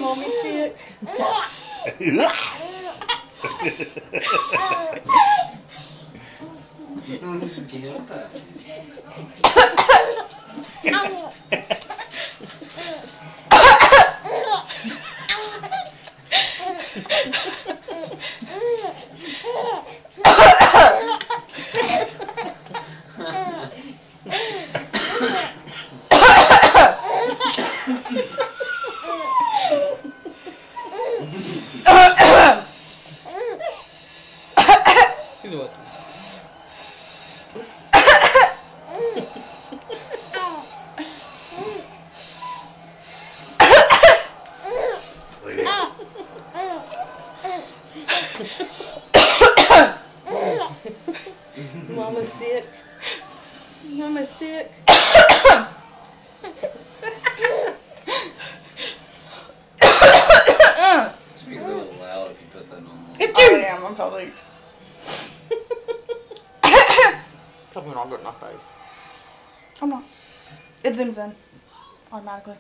Mommy sick? He's what? Mama's sick. Mama's sick. Should be a little loud if you put that on. I am. I'm probably. Something wrong with my face. I'm not. It zooms in automatically.